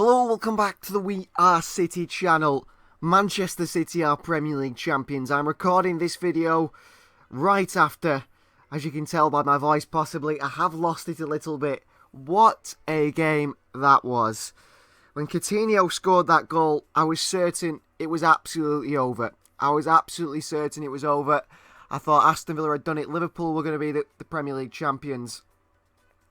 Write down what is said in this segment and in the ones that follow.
Hello, welcome back to the We Are City channel. Manchester City are Premier League champions. I'm recording this video right after, as you can tell by my voice possibly, I have lost it a little bit. What a game that was. When Coutinho scored that goal, I was certain it was absolutely over. I was absolutely certain it was over. I thought Aston Villa had done it. Liverpool were going to be the Premier League champions.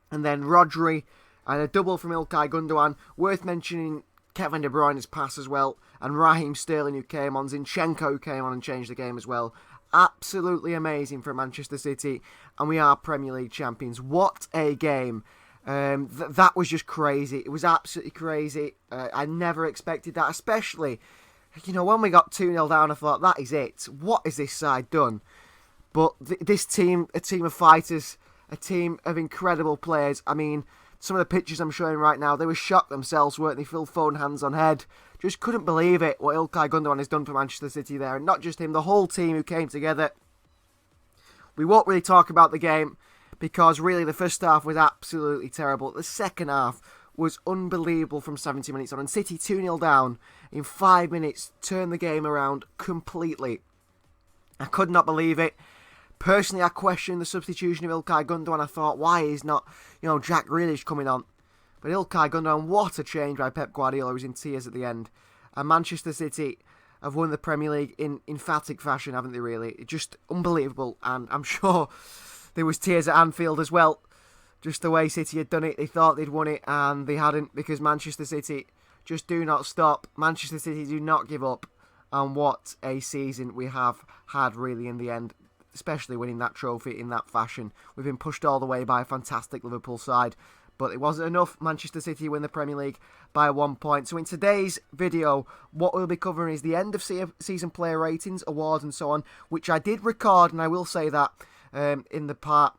And then Rodri and a double from Ilkay Gundogan. Worth mentioning Kevin De Bruyne's pass as well. And Raheem Sterling who came on. Zinchenko who came on and changed the game as well. Absolutely amazing for Manchester City. And we are Premier League champions. What a game. That was just crazy. It was absolutely crazy. I never expected that. Especially, you know, when we got 2-0 down, I thought, that is it. What has this side done? But this team, a team of fighters, a team of incredible players. I mean, some of the pictures I'm showing right now, they were shocked themselves, weren't they? Phil Foden hands on head. Just couldn't believe it, what Ilkay Gundogan has done for Manchester City there. And not just him, the whole team who came together. We won't really talk about the game because really the first half was absolutely terrible. The second half was unbelievable from 70 minutes on. And City 2-0 down in 5 minutes turned the game around completely. I could not believe it. Personally, I questioned the substitution of Ilkay Gundogan. I thought, why is not, Jack Grealish coming on? But Ilkay Gundogan, what a change by Pep Guardiola, who was in tears at the end. And Manchester City have won the Premier League in emphatic fashion, haven't they, really? Just unbelievable. And I'm sure there was tears at Anfield as well. Just the way City had done it. They thought they'd won it, and they hadn't, because Manchester City just do not stop. Manchester City do not give up. And what a season we have had, really, in the end. Especially winning that trophy in that fashion. We've been pushed all the way by a fantastic Liverpool side. But it wasn't enough. Manchester City win the Premier League by 1 point. So in today's video, what we'll be covering is the end of season player ratings, awards and so on. Which I did record, and I will say that in the part.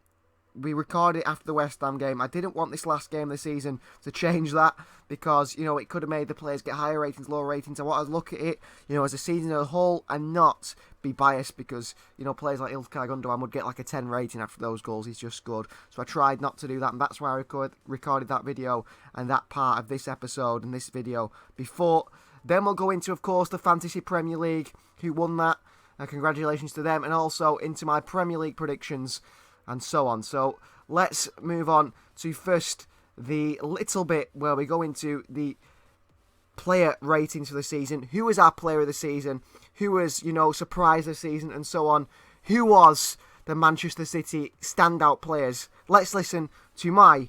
We recorded it after the West Ham game. I didn't want this last game of the season to change that because, it could have made the players get higher ratings, lower ratings. I want to look at it, as a season as a whole and not be biased because, players like Ilkay Gundogan would get like a 10 rating after those goals he's just scored. So I tried not to do that, and that's why I recorded that video and that part of this episode and this video before. Then we'll go into, of course, the Fantasy Premier League, who won that. Congratulations to them, and also into my Premier League predictions and so on. So let's move on to first the little bit where we go into the player ratings for the season. Who was our player of the season? Who was, surprise of the season and so on? Who was the Manchester City standout players? Let's listen to my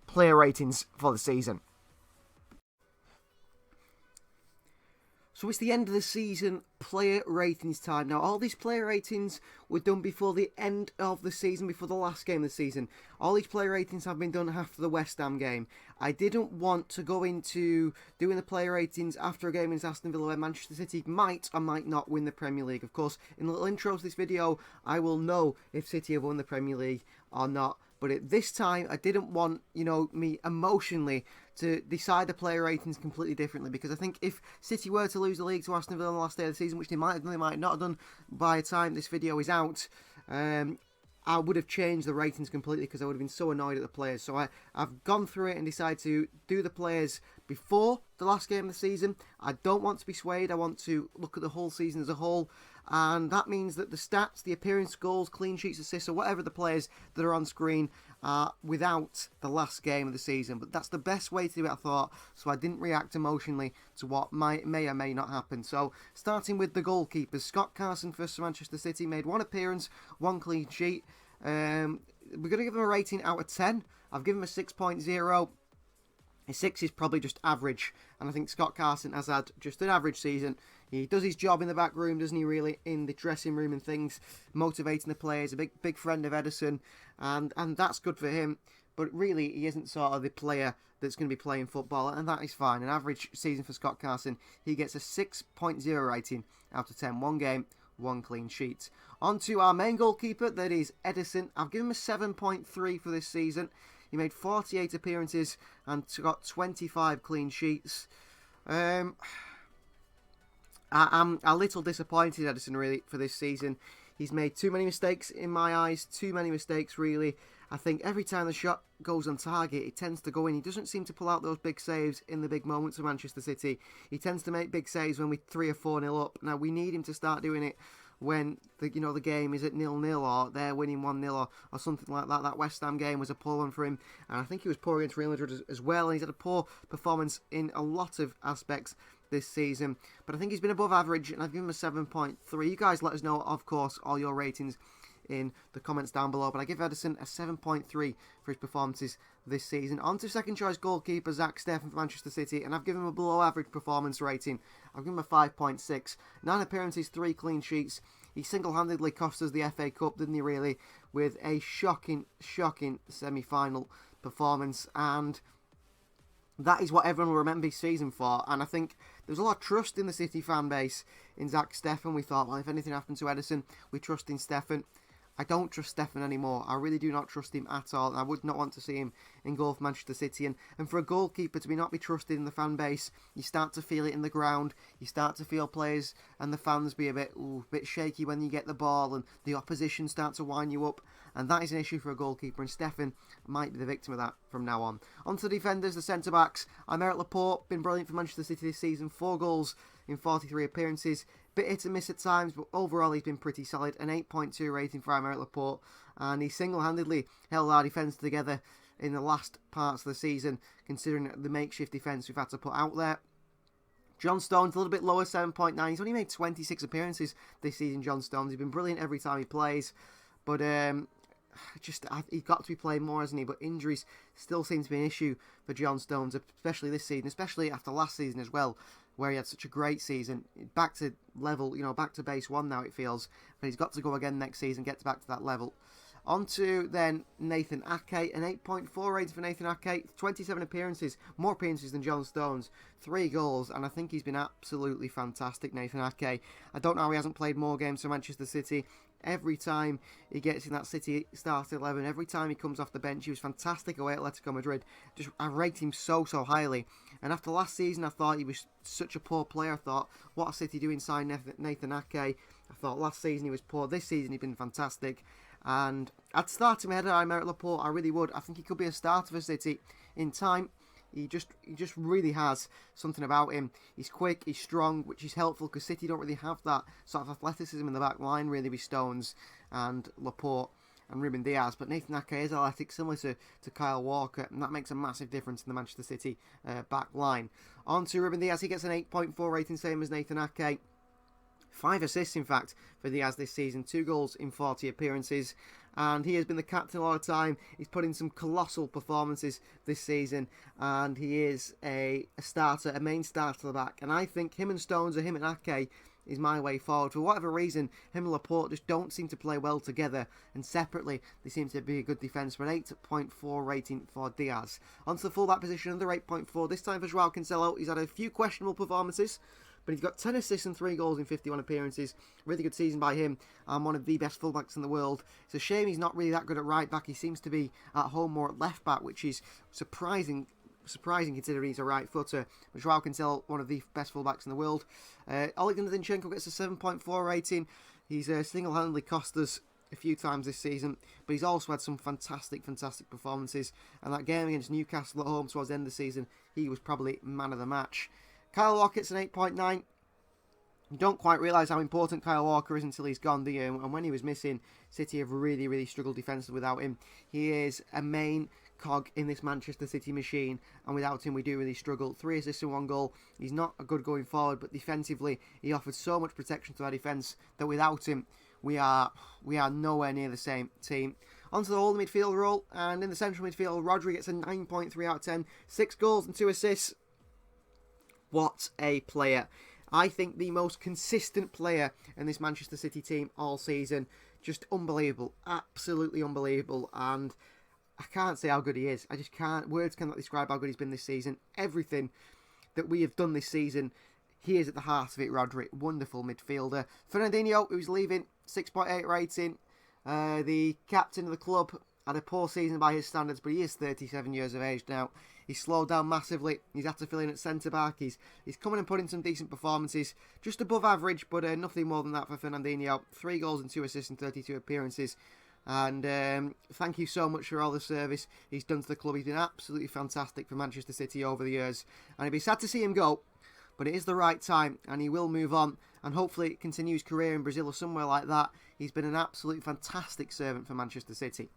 player ratings for the season. So it's the end of the season, player ratings time. Now, all these player ratings were done before the end of the season, before the last game of the season. All these player ratings have been done after the West Ham game. I didn't want to go into doing the player ratings after a game against Aston Villa where Manchester City might or might not win the Premier League. Of course, in the little intro to this video, I will know if City have won the Premier League or not. But at this time, I didn't want, me emotionally to decide the player ratings completely differently. Because I think if City were to lose the league to Aston Villa on the last day of the season, which they might have done, they might not have done by the time this video is out, I would have changed the ratings completely because I would have been so annoyed at the players. So I've gone through it and decided to do the players before the last game of the season. I don't want to be swayed. I want to look at the whole season as a whole. And that means that the stats, the appearance, goals, clean sheets, assists, or whatever the players that are on screen are without the last game of the season. But that's the best way to do it, I thought, so I didn't react emotionally to what may or may not happen. So, starting with the goalkeepers, Scott Carson for Manchester City made 1 appearance, 1 clean sheet. We're going to give him a rating out of 10. I've given him a 6.0. A 6 is probably just average, and I think Scott Carson has had just an average season. He does his job in the back room, doesn't he, really, in the dressing room and things, motivating the players, a big friend of EDERSON, and that's good for him. But really, he isn't sort of the player that's going to be playing football, and that is fine. An average season for Scott Carson, he gets a 6.0 rating out of 10. 1 game, 1 clean sheet. On to our main goalkeeper, that is EDERSON. I've given him a 7.3 for this season. He made 48 appearances and got 25 clean sheets. I'm a little disappointed, EDERSON, really, for this season. He's made too many mistakes in my eyes. Too many mistakes, really. I think every time the shot goes on target, it tends to go in. He doesn't seem to pull out those big saves in the big moments of Manchester City. He tends to make big saves when we're 3 or 4-0 up. Now, we need him to start doing it when the game is at 0-0 or they're winning 1-0 or something like that. That West Ham game was a poor one for him, and I think he was poor against Real Madrid as well, and he's had a poor performance in a lot of aspects this season. But I think he's been above average, and I've given him a 7.3. You guys let us know, of course, all your ratings in the comments down below, but I give Ederson a 7.3 for his performances this season. On to second choice goalkeeper ZACK STEFFEN for Manchester City, and I've given him a below average performance rating. I've given him a 5.6. 9 appearances, 3 clean sheets. He single-handedly cost us the FA Cup, didn't he really, with a shocking semi-final performance, and that is what everyone will remember his season for. And I think there's a lot of trust in the City fan base in ZACK STEFFEN. We thought, well, if anything happened to Ederson, we trust in Stefan. I don't trust Stefan anymore. I really do not trust him at all. I would not want to see him in goal for Manchester City. And for a goalkeeper to not be trusted in the fan base, you start to feel it in the ground. You start to feel players and the fans be a bit shaky when you get the ball, and the opposition start to wind you up. And that is an issue for a goalkeeper, and Stefan might be the victim of that from now on. On to the defenders, the centre-backs. AYMERIC Laporte, been brilliant for Manchester City this season. 4 goals in 43 appearances. Bit hit and miss at times, but overall he's been pretty solid. An 8.2 rating for AYMERIC Laporte, and he single-handedly held our defence together in the last parts of the season, considering the makeshift defence we've had to put out there. John Stones, a little bit lower, 7.9. He's only made 26 appearances this season, John Stones. He's been brilliant every time he plays, but he's got to be playing more, hasn't he? But injuries still seem to be an issue for John Stones, especially this season, especially after last season as well, where he had such a great season. Back to level, back to base one now, it feels. But he's got to go again next season, get back to that level. On to then Nathan Ake, an 8.4 rating for Nathan Ake. 27 appearances, more appearances than John Stones. 3 goals, and I think he's been absolutely fantastic, Nathan Ake. I don't know how he hasn't played more games for Manchester City. Every time he gets in that City starting 11, every time he comes off the bench, he was fantastic away at Atletico Madrid. I rate him so highly. And after last season, I thought he was such a poor player. I thought, what are City doing signing Nathan Ake? I thought last season he was poor. This season he's been fantastic. And I'd start him ahead of AYMERIC Laporte. I really would. I think he could be a starter for City in time. He just really has something about him. He's quick, he's strong, which is helpful because City don't really have that sort of athleticism in the back line, really, with Stones and Laporte and Ruben Diaz. But Nathan Ake is athletic, similar to Kyle Walker, and that makes a massive difference in the Manchester City back line. On to Ruben Diaz. He gets an 8.4 rating, same as Nathan Ake. 5 assists, in fact, for Diaz this season. 2 goals in 40 appearances. And he has been the captain a lot of time. He's put in some colossal performances this season. And he is a starter, a main starter to the back. And I think him and Stones, or him and Ake, is my way forward. For whatever reason, him and Laporte just don't seem to play well together. And separately, they seem to be a good defence. For an 8.4 rating for Diaz. Onto the fullback position, under 8.4. This time for Joao Cancelo. He's had a few questionable performances, but he's got 10 assists and 3 goals in 51 appearances. Really good season by him. One of the best fullbacks in the world. It's a shame he's not really that good at right back. He seems to be at home more at left back, which is surprising considering he's a right footer. But Joao Cancelo, one of the best fullbacks in the world. Alexander Zinchenko gets a 7.4 rating. He's single-handedly cost us a few times this season, but he's also had some fantastic performances. And that game against Newcastle at home towards the end of the season, he was probably man of the match. Kyle Walker's an 8.9. You don't quite realise how important Kyle Walker is until he's gone, do you? And when he was missing, City have really struggled defensively without him. He is a main cog in this Manchester City machine, and without him we do really struggle. 3 assists and 1 goal. He's not a good going forward, but defensively he offers so much protection to our defence that without him we are nowhere near the same team. Onto the whole midfield role, and in the central midfield, Rodrigo gets a 9.3 out of 10. 6 goals and 2 assists. What a player. I think the most consistent player in this Manchester City team all season. Just unbelievable. Absolutely unbelievable. And I can't say how good he is. I just can't. Words cannot describe how good he's been this season. Everything that we have done this season, he is at the heart of it, Rodri. Wonderful midfielder. Fernandinho, who's leaving, 6.8 rating. The captain of the club had a poor season by his standards, but he is 37 years of age now. He's slowed down massively. He's had to fill in at centre-back. He's coming and putting some decent performances. Just above average, but nothing more than that for Fernandinho. 3 goals and 2 assists in 32 appearances. And thank you so much for all the service he's done to the club. He's been absolutely fantastic for Manchester City over the years. And it'd be sad to see him go, but it is the right time, and he will move on, and hopefully continue his career in Brazil or somewhere like that. He's been an absolutely fantastic servant for Manchester City.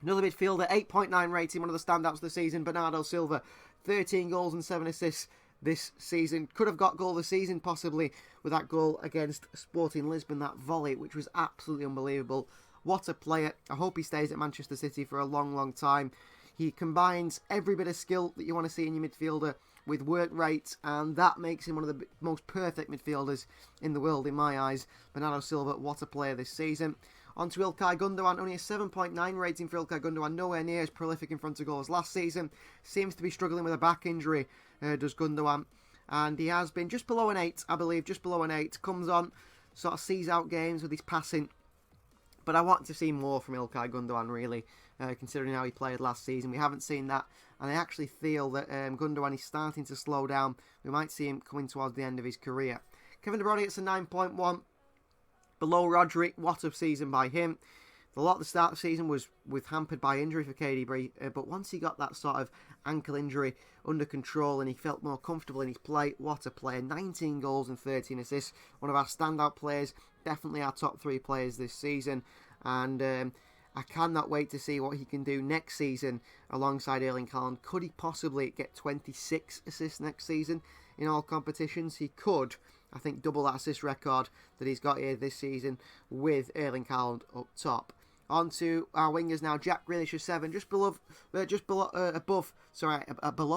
Another midfielder, 8.9 rating, one of the standouts of the season, Bernardo Silva, 13 goals and 7 assists this season. Could have got goal of the season, possibly, with that goal against Sporting Lisbon, that volley, which was absolutely unbelievable. What a player. I hope he stays at Manchester City for a long, long time. He combines every bit of skill that you want to see in your midfielder with work rate, and that makes him one of the most perfect midfielders in the world, in my eyes. Bernardo Silva, what a player this season. On to Ilkay Gundogan, only a 7.9 rating for Ilkay Gundogan, nowhere near as prolific in front of goals last season. Seems to be struggling with a back injury, does Gundogan. And he has been just below an 8, I believe, just below an 8. Comes on, sort of sees out games with his passing. But I want to see more from Ilkay Gundogan, really, considering how he played last season. We haven't seen that, and I actually feel that Gundogan is starting to slow down. We might see him coming towards the end of his career. Kevin De Bruyne gets a 9.1. Below Rodri, what a season by him. A lot of the start of the season was hampered by injury for KDB, but once he got that sort of ankle injury under control and he felt more comfortable in his play, what a player. 19 goals and 13 assists. One of our standout players, definitely our top 3 players this season. And I cannot wait to see what he can do next season alongside Erling Haaland. Could he possibly get 26 assists next season in all competitions? He could. I think double that assist record that he's got here this season with Erling Haaland up top. On to our wingers now. Jack Grealish is 7, below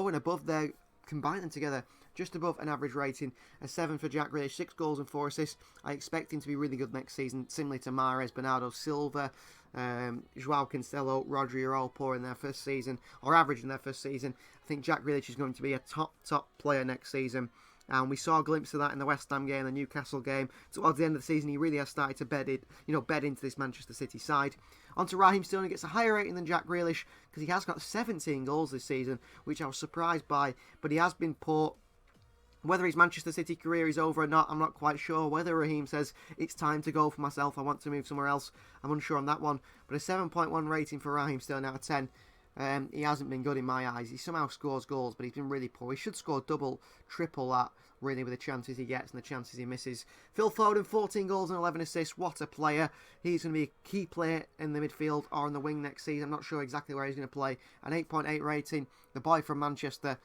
and above there. Combine them together, just above an average rating. A 7 for Jack Grealish, 6 goals and 4 assists. I expect him to be really good next season, similar to MAHREZ, Bernardo Silva, Joao Cancelo, Rodri are all poor in their first season, or average in their first season. I think Jack Grealish is going to be a top player next season. And we saw a glimpse of that in the West Ham game, the Newcastle game. Towards the end of the season, he really has started to bed into this Manchester City side. On to Raheem Sterling, gets a higher rating than Jack Grealish because he has got 17 goals this season, which I was surprised by. But he has been poor. Whether his Manchester City career is over or not, I'm not quite sure. Whether Raheem says, it's time to go for myself, I want to move somewhere else, I'm unsure on that one. But a 7.1 rating for Raheem Sterling out of 10. He hasn't been good in my eyes. He somehow scores goals, but he's been really poor. He should score double, triple that, really, with the chances he gets and the chances he misses. Phil Foden, 14 goals and 11 assists. What a player. He's going to be a key player in the midfield or on the wing next season. I'm not sure exactly where he's going to play. An 8.8 rating. The boy from Manchester.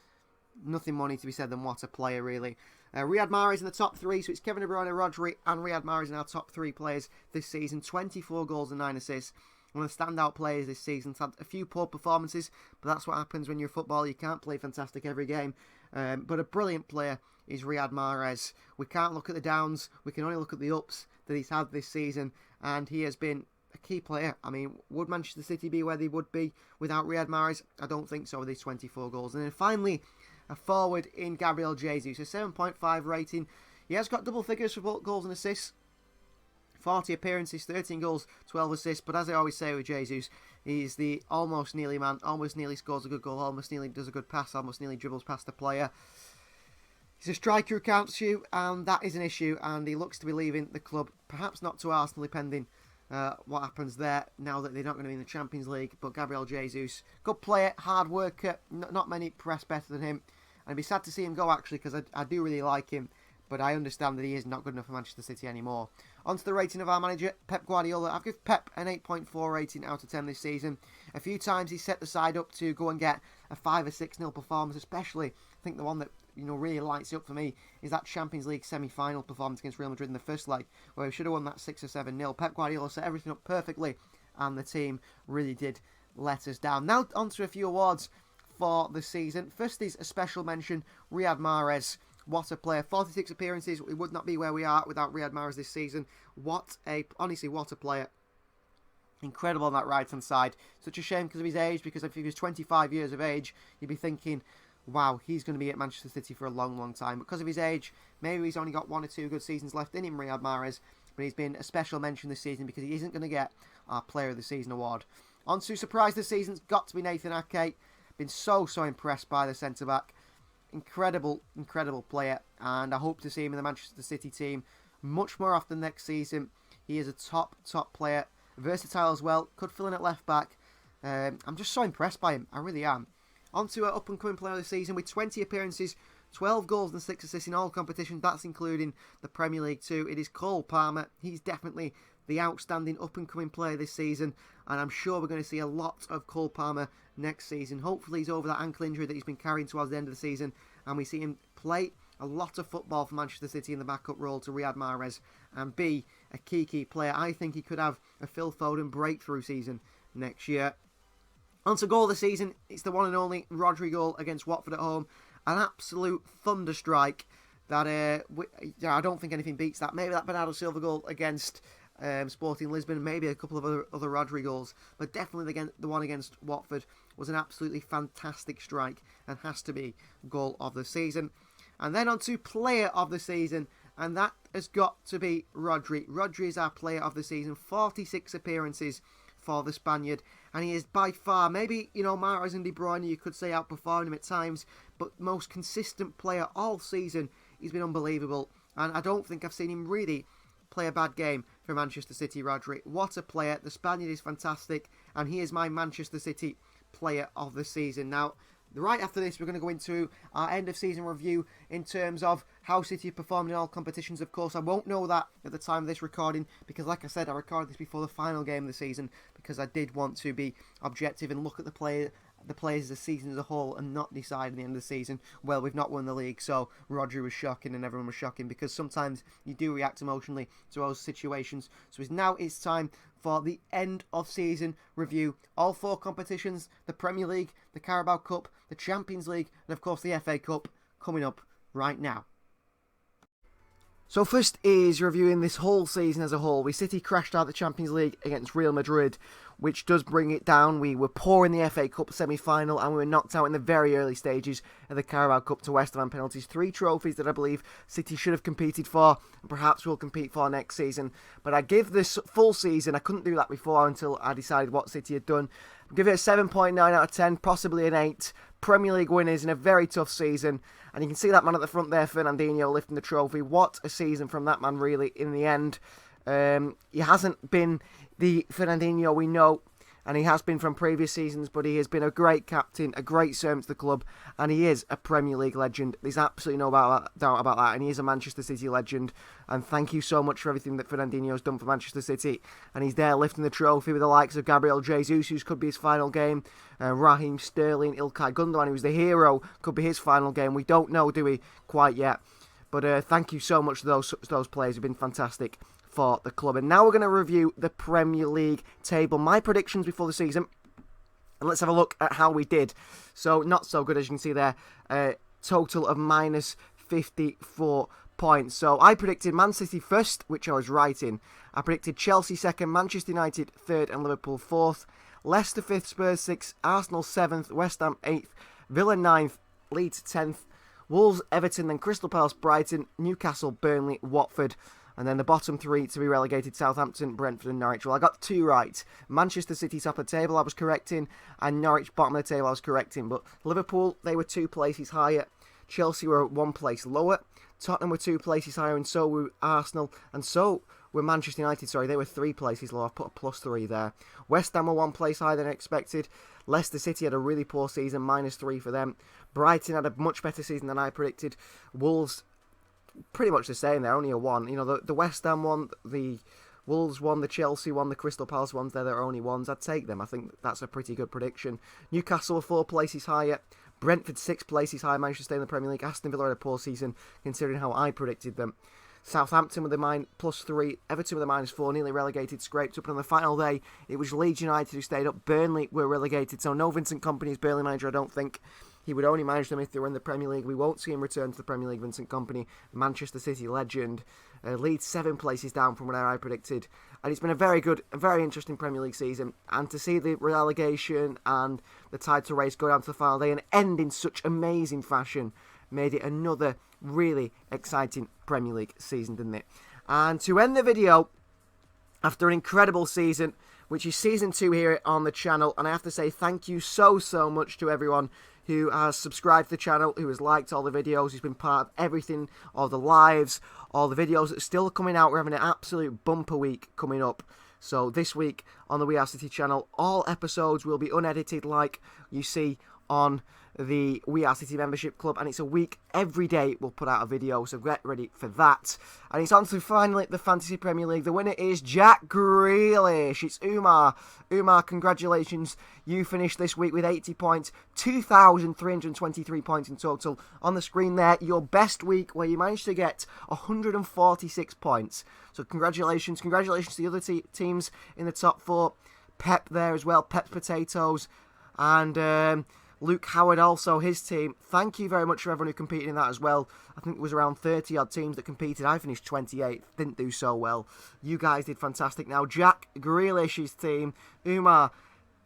Nothing more needs to be said than what a player, really. Riyad Mahrez in the top 3, so it's Kevin De Bruyne, Rodri and Riyad Mahrez in our top 3 players this season. 24 goals and 9 assists. One of the standout players this season. He's had a few poor performances, but that's what happens when you're a footballer. You can't play fantastic every game. But a brilliant player is Riyad Mahrez. We can't look at the downs. We can only look at the ups that he's had this season, and he has been a key player. I mean, would Manchester City be where they would be without Riyad Mahrez? I don't think so with these 24 goals. And then finally, a forward in Gabriel Jesus, a 7.5 rating. He has got double figures for goals and assists. 40 appearances, 13 goals, 12 assists. But as I always say with Jesus, he's the almost nearly man, almost nearly scores a good goal, almost nearly does a good pass, almost nearly dribbles past the player. He's a striker who counts you, and that is an issue. And he looks to be leaving the club, perhaps not to Arsenal, depending what happens there now that they're not going to be in the Champions League. But Gabriel Jesus, good player, hard worker, not many press better than him. And it'd be sad to see him go, actually, because I do really like him. But I understand that he is not good enough for Manchester City anymore. On to the rating of our manager, Pep Guardiola. I've given Pep an 8.4 rating out of 10 this season. A few times he set the side up to go and get a 5 or 6-0 performance, especially, I think the one that really lights it up for me is that Champions League semi-final performance against Real Madrid in the first leg, where we should have won that 6 or 7-0. Pep Guardiola set everything up perfectly, and the team really did let us down. Now on to a few awards for the season. First is a special mention, Riyad Mahrez. What a player. 46 appearances. We would not be where we are without Riyad Mahrez this season. Honestly, what a player. Incredible on that right-hand side. Such a shame because of his age, because if he was 25 years of age, you'd be thinking, wow, he's going to be at Manchester City for a long, long time. Because of his age, maybe he's only got 1 or 2 good seasons left in him, Riyad Mahrez, but he's been a special mention this season because he isn't going to get our Player of the Season award. On to surprise this season's got to be Nathan Ake. Been so impressed by the centre-back. Incredible player, and I hope to see him in the Manchester City team much more often next season. He is a top player, Versatile as well. Could fill in at left back. I'm just so impressed by him. I really am. On to our up-and-coming player of the season with 20 appearances, 12 goals and 6 assists in all competitions. That's including the Premier League too. It is Cole Palmer. He's definitely the outstanding up-and-coming player this season. And I'm sure we're going to see a lot of Cole Palmer next season. Hopefully he's over that ankle injury that he's been carrying towards the end of the season. And we see him play a lot of football for Manchester City in the backup role to RIYAD MAHREZ and be a key player. I think he could have a Phil Foden breakthrough season next year. On to goal of the season, it's the one and only RODRIGO against Watford at home. An absolute thunder strike that I don't think anything beats that. Maybe that Bernardo Silva goal against Sporting Lisbon, maybe a couple of other Rodri goals, but definitely the one against Watford was an absolutely fantastic strike and has to be goal of the season. And then on to player of the season, and that has got to be Rodri. Rodri is our player of the season, 46 appearances for the Spaniard, and he is by far, maybe, Mahrez and De Bruyne, you could say, outperforming him at times, but most consistent player all season. He's been unbelievable, and I don't think I've seen him really play a bad game for Manchester City, Rodri. What a player. The Spaniard is fantastic, and he is my Manchester City player of the season. Now, right after this, we're going to go into our end-of-season review in terms of how City have performed in all competitions. Of course, I won't know that at the time of this recording because, like I said, I recorded this before the final game of the season because I did want to be objective and look at the players of the season as a whole and not decide at the end of the season, well, we've not won the league, so Rodri was shocking and everyone was shocking, because sometimes you do react emotionally to those situations. So now it's time for the end of season review. All 4 competitions, the Premier League, the Carabao Cup, the Champions League, and of course the FA Cup, coming up right now. So first is reviewing this whole season as a whole. City crashed out the Champions League against Real Madrid, which does bring it down. We were poor in the FA Cup semi-final, and we were knocked out in the very early stages of the Carabao Cup to West Ham on penalties. 3 trophies that I believe City should have competed for, and perhaps will compete for next season. But I give this full season, I couldn't do that before until I decided what City had done. I'll give it a 7.9 out of 10, possibly an 8. Premier League winners in a very tough season. And you can see that man at the front there, Fernandinho, lifting the trophy. What a season from that man, really, in the end. He hasn't been the Fernandinho we know, and he has been from previous seasons, but he has been a great captain, a great servant to the club, and he is a Premier League legend. There's absolutely no doubt about that, and he is a Manchester City legend. And thank you so much for everything that Fernandinho has done for Manchester City. And he's there lifting the trophy with the likes of Gabriel Jesus, who could be his final game, Raheem Sterling, İlkay Gundogan, who's the hero, could be his final game. We don't know, do we, quite yet. But thank you so much to those players who've been fantastic for the club. And now we're going to review the Premier League table, my predictions before the season, and let's have a look at how we did. So not so good, as you can see there, total of minus 54 points. So I predicted Man City first, which I was right in. I predicted Chelsea second, Manchester United third, and Liverpool fourth. Leicester fifth, Spurs sixth, Arsenal seventh, West Ham eighth, Villa ninth, Leeds 10th, Wolves, Everton, then Crystal Palace, Brighton, Newcastle, Burnley, Watford. And then the bottom 3 to be relegated, Southampton, Brentford and Norwich. Well, I got 2 right. Manchester City top of the table I was correcting, and Norwich bottom of the table I was correcting. But Liverpool, they were 2 places higher. Chelsea were 1 place lower. Tottenham were 2 places higher, and so were Arsenal. And so were Manchester United, sorry, they were 3 places lower. I've put a +3 there. West Ham were 1 place higher than expected. Leicester City had a really poor season, -3 for them. Brighton had a much better season than I predicted. Wolves, pretty much the same, they're only a 1. You know, the West Ham one, the Wolves one, the Chelsea one, the Crystal Palace ones, they're their only ones. I'd take them. I think that's a pretty good prediction. Newcastle were 4 places higher. Brentford 6 places higher, managed to stay in the Premier League. Aston Villa had a poor season, considering how I predicted them. Southampton with a +3, Everton with a -4, nearly relegated, scraped up. And on the final day, it was Leeds United who stayed up. Burnley were relegated, so no Vincent Kompany as Burnley manager, I don't think. He would only manage them if they were in the Premier League. We won't see him return to the Premier League, Vincent Kompany, Manchester City legend. Leeds 7 places down from where I predicted. And it's been a very good, a very interesting Premier League season. And to see the relegation and the title race go down to the final day and end in such amazing fashion made it another really exciting Premier League season, didn't it? And to end the video, after an incredible season, which is season 2 here on the channel, and I have to say thank you so much to everyone who has subscribed to the channel, who has liked all the videos, who's been part of everything, all the lives, all the videos that are still coming out. We're having an absolute bumper week coming up. So this week on the We Are City channel, all episodes will be unedited like you see on the We Are City membership club, and it's a week every day we'll put out a video, so get ready for that. And it's on to finally the Fantasy Premier League. The winner is Jack Grealish. It's Umar. Umar, congratulations. You finished this week with 80 points, 2,323 points in total. On the screen there, your best week where you managed to get 146 points. So congratulations. Congratulations to the other teams in the top 4. Pep there as well, Pep's Potatoes, and Luke Howard also, his team. Thank you very much for everyone who competed in that as well. I think it was around 30 odd teams that competed. I finished 28th, didn't do so well. You guys did fantastic. Now Jack Grealish's team, Umar,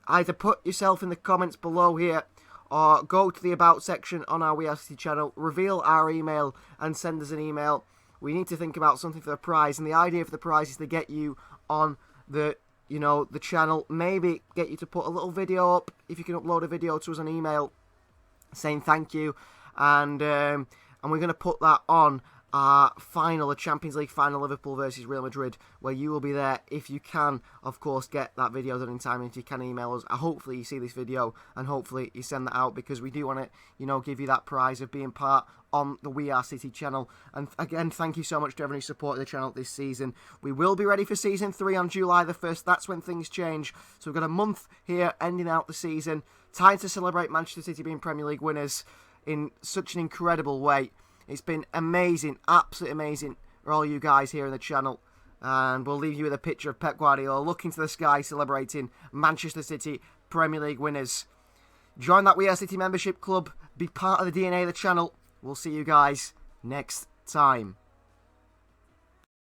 either put yourself in the comments below here or go to the About section on our We Are City channel, reveal our email and send us an email. We need to think about something for the prize, and the idea for the prize is to get you on the the channel, maybe get you to put a little video up, if you can upload a video to us on email saying thank you, and we're going to put that on our final, the Champions League final, Liverpool versus Real Madrid, where you will be there if you can, of course, get that video done in time, and if you can email us. Hopefully you see this video, and hopefully you send that out, because we do want to, give you that prize of being part on the We Are City channel. And again, thank you so much to everyone who supported the channel this season. We will be ready for Season 3 on July the 1st. That's when things change. So we've got a month here ending out the season. Time to celebrate Manchester City being Premier League winners in such an incredible way. It's been amazing, absolutely amazing for all you guys here in the channel. And we'll leave you with a picture of Pep Guardiola looking to the sky celebrating Manchester City Premier League winners. Join that We Are City membership club. Be part of the DNA of the channel. We'll see you guys next time.